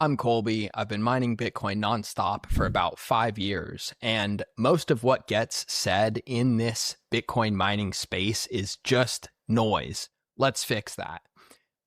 I'm Colby. I've been mining Bitcoin nonstop for about 5 years, and most of what gets said in this Bitcoin mining space is just noise. Let's fix that.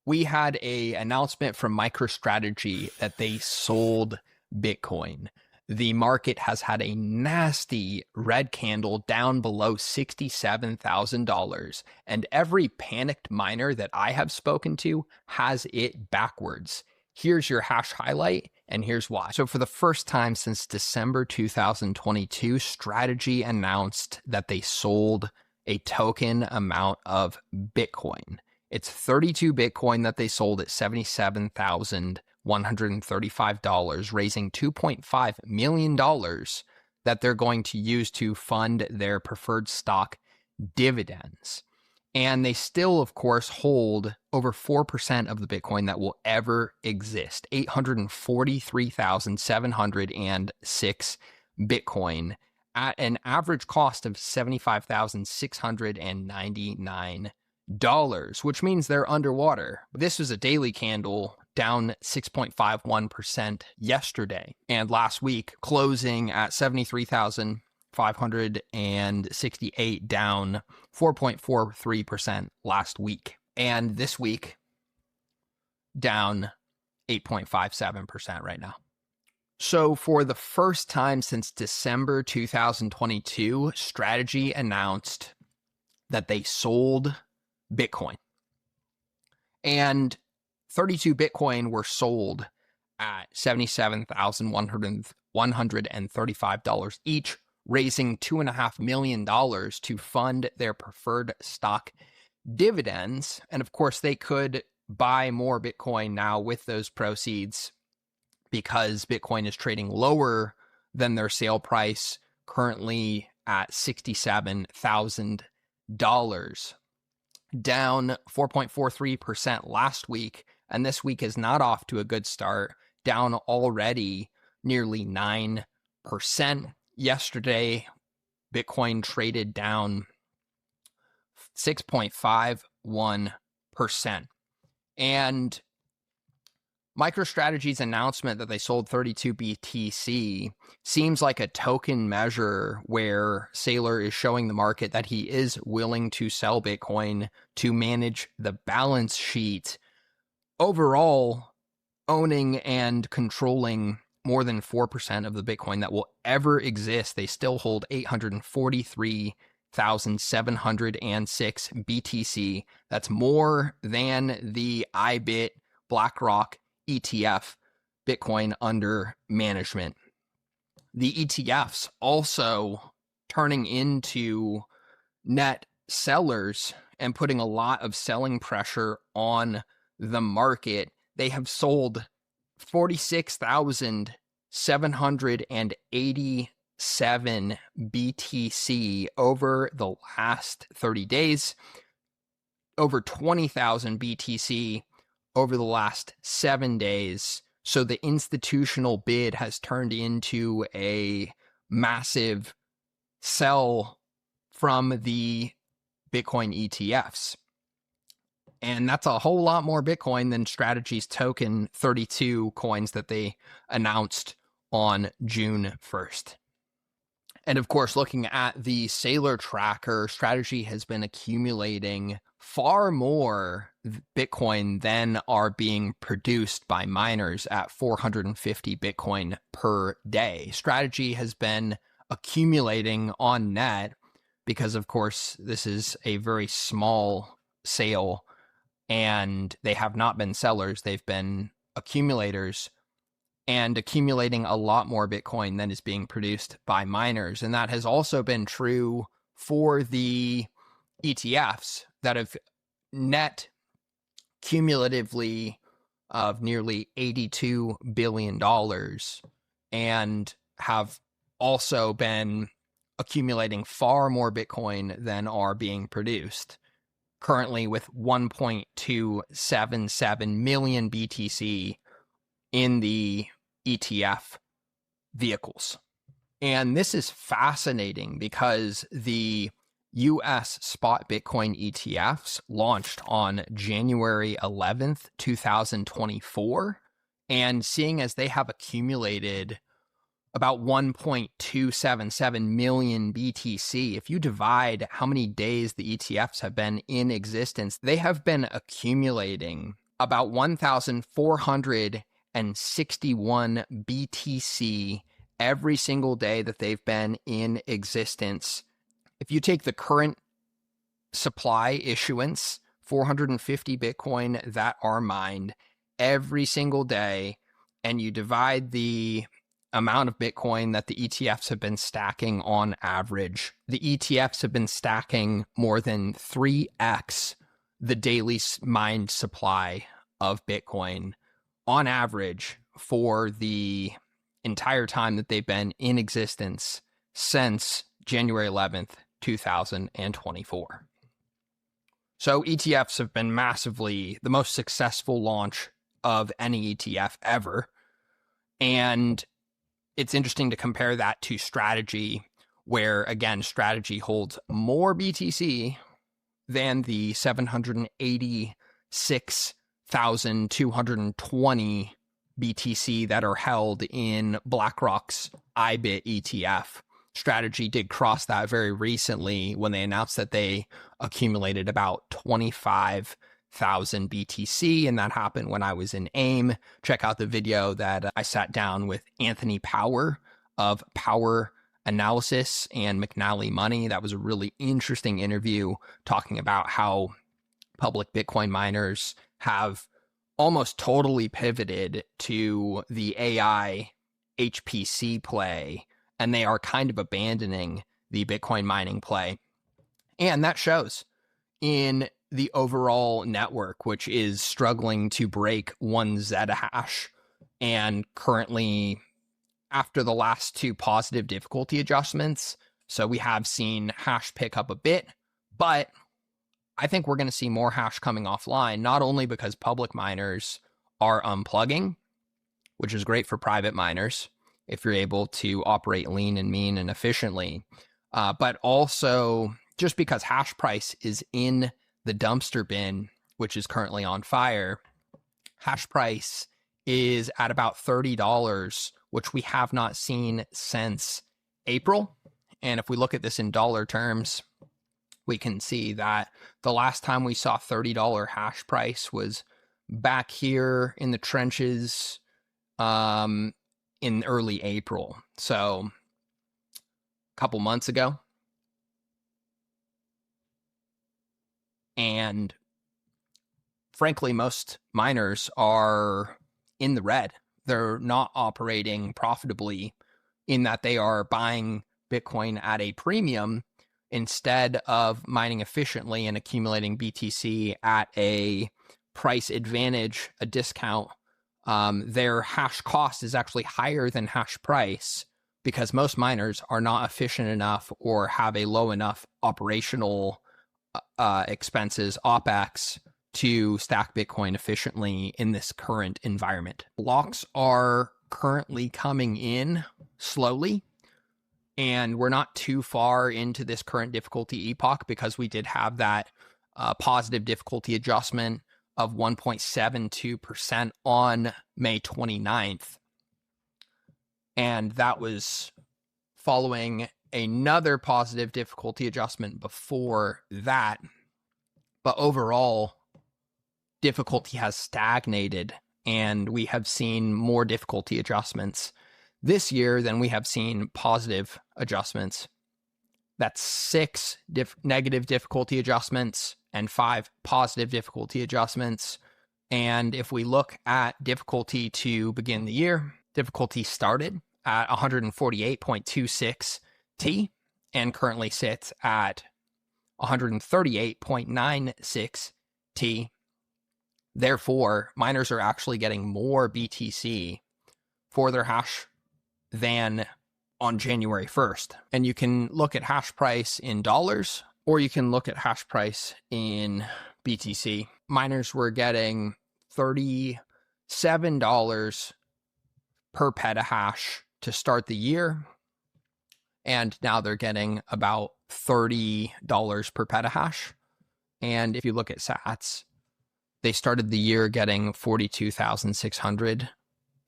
We had an announcement from MicroStrategy that they sold Bitcoin. The market has had a nasty red candle down below $67,000, and every panicked miner that I have spoken to has it backwards. Here's your hash highlight, and here's why. So for the first time since December 2022, Strategy announced that they sold a token amount of Bitcoin. It's 32 Bitcoin that they sold at $77,135, raising $2.5 million that they're going to use to fund their preferred stock dividends. And they still, of course, hold over 4% of the Bitcoin that will ever exist, 843,706 Bitcoin at an average cost of $75,699, which means they're underwater. This was a daily candle down 6.51% yesterday, and last week closing at 73,568, down 4.43% last week. And this week, down 8.57% right now. So for the first time since December 2022, Strategy announced that they sold Bitcoin. And 32 Bitcoin were sold at $77,135 each, raising $2.5 million to fund their preferred stock dividends. And of course, they could buy more Bitcoin now with those proceeds because Bitcoin is trading lower than their sale price, currently at $67,000, down 4.43% last week. And this week is not off to a good start, down already nearly 9%. Yesterday, Bitcoin traded down 6.51%. And MicroStrategy's announcement that they sold 32 BTC seems like a token measure where Saylor is showing the market that he is willing to sell Bitcoin to manage the balance sheet. Overall, owning and controlling more than 4% of the Bitcoin that will ever exist, they still hold 843,706 BTC. That's more than the IBIT BlackRock ETF Bitcoin under management. The ETFs also turning into net sellers and putting a lot of selling pressure on the market. They have sold 46,787 BTC over the last 30 days, over 20,000 BTC over the last 7 days. So the institutional bid has turned into a massive sell from the Bitcoin ETFs. And that's a whole lot more Bitcoin than Strategy's token 32 coins that they announced on June 1st. And of course, looking at the Saylor tracker, Strategy has been accumulating far more Bitcoin than are being produced by miners at 450 Bitcoin per day. Strategy has been accumulating on net because, of course, this is a very small sale and they have not been sellers. They've been accumulators and accumulating a lot more Bitcoin than is being produced by miners. And that has also been true for the ETFs that have net cumulatively of nearly $82 billion and have also been accumulating far more Bitcoin than are being produced, currently with 1.277 million BTC in the ETF vehicles. And this is fascinating because the US spot Bitcoin ETFs launched on January 11th, 2024, And seeing as they have accumulated about 1.277 million BTC, if you divide how many days the ETFs have been in existence, they have been accumulating about 1,461 BTC every single day that they've been in existence. If you take the current supply issuance, 450 Bitcoin that are mined every single day, and you divide the amount of Bitcoin that the ETFs have been stacking on average, the ETFs have been stacking more than 3x the daily mined supply of Bitcoin on average for the entire time that they've been in existence since January 11th, 2024. So ETFs have been massively the most successful launch of any ETF ever. And it's interesting to compare that to Strategy, where, again, Strategy holds more BTC than the 786,220 BTC that are held in BlackRock's IBIT ETF. Strategy did cross that very recently when they announced that they accumulated about 25,000 BTC, and that happened when I was in AIM. Check out the video that I sat down with Anthony Power of Power Analysis and McNally Money. That was a really interesting interview talking about how public Bitcoin miners have almost totally pivoted to the AI HPC play, and they are kind of abandoning the Bitcoin mining play. And that shows in the overall network, which is struggling to break 1 zettahash. And currently, after the last 2 positive difficulty adjustments, so we have seen hash pick up a bit, but I think we're going to see more hash coming offline, not only because public miners are unplugging, which is great for private miners if you're able to operate lean and mean and efficiently, but also just because Hashprice is in the dumpster bin, which is currently on fire. Hashprice is at about $30, which we have not seen since April. And if we look at this in dollar terms, we can see that the last time we saw $30 hash price was back here in the trenches in early April. So a couple months ago. And frankly, most miners are in the red. They're not operating profitably in that they are buying Bitcoin at a premium instead of mining efficiently and accumulating BTC at a price advantage, a discount. Their hash cost is actually higher than hash price because most miners are not efficient enough or have a low enough operational expenses, OPEX, to stack Bitcoin efficiently in this current environment. Blocks are currently coming in slowly, and we're not too far into this current difficulty epoch because we did have that positive difficulty adjustment of 1.72% on May 29th. And that was following another positive difficulty adjustment before that. But overall, difficulty has stagnated, and we have seen more difficulty adjustments this year than we have seen positive adjustments. That's 6 negative difficulty adjustments and 5 positive difficulty adjustments. And if we look at difficulty to begin the year, difficulty started at 148.26 T and currently sits at 138.96 T. Therefore, miners are actually getting more BTC for their hash than on January 1st. And you can look at hash price in dollars, or you can look at hash price in BTC. Miners were getting $37 per petahash to start the year, and now they're getting about $30 per petahash. And if you look at sats, they started the year getting 42,600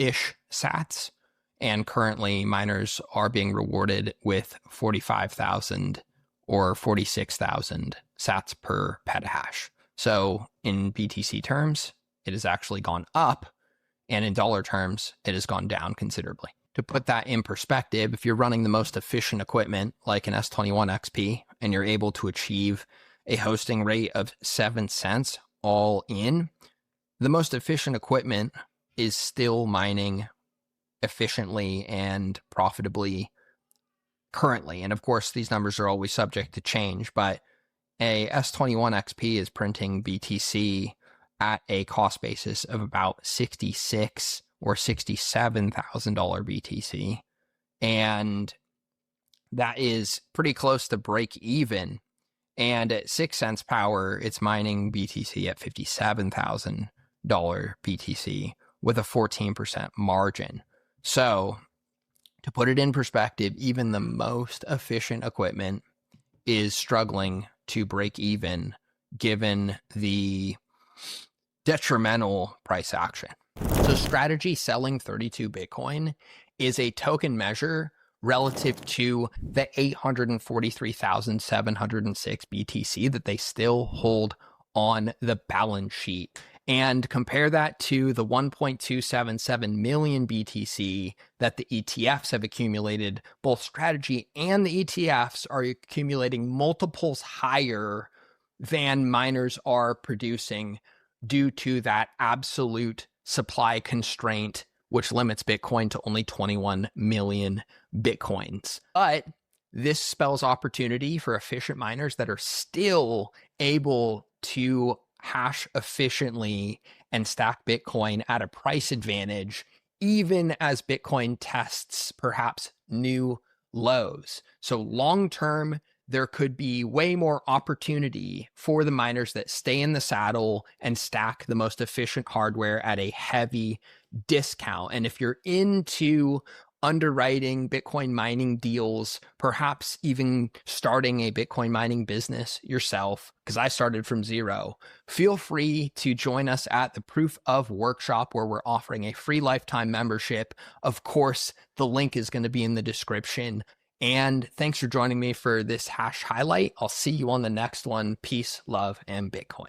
ish sats. And currently miners are being rewarded with 45,000 or 46,000 sats per petahash. So in BTC terms, it has actually gone up, and in dollar terms, it has gone down considerably. To put that in perspective, if you're running the most efficient equipment like an S21 XP and you're able to achieve a hosting rate of 7 cents all in, the most efficient equipment is still mining efficiently and profitably currently. And of course, these numbers are always subject to change, but a S21 XP is printing BTC at a cost basis of about $66,000 or $67,000 BTC. And that is pretty close to break even. And at 6 cents power, it's mining BTC at $57,000 BTC with a 14% margin. So to put it in perspective, even the most efficient equipment is struggling to break even given the detrimental price action. So strategy selling 32 Bitcoin is a token measure relative to the 843,706 BTC that they still hold on the balance sheet. And compare that to the 1.277 million BTC that the ETFs have accumulated. Both strategy and the ETFs are accumulating multiples higher than miners are producing due to that absolute supply constraint, which limits Bitcoin to only 21 million Bitcoins. But this spells opportunity for efficient miners that are still able to hash efficiently and stack Bitcoin at a price advantage, even as Bitcoin tests perhaps new lows. So long-term, there could be way more opportunity for the miners that stay in the saddle and stack the most efficient hardware at a heavy discount. And if you're into underwriting Bitcoin mining deals, perhaps even starting a Bitcoin mining business yourself, because I started from zero, feel free to join us at the Proof of Workshop, where we're offering a free lifetime membership. Of course, the link is going to be in the description. And thanks for joining me for this hash highlight. I'll see you on the next one. Peace, love, and Bitcoin.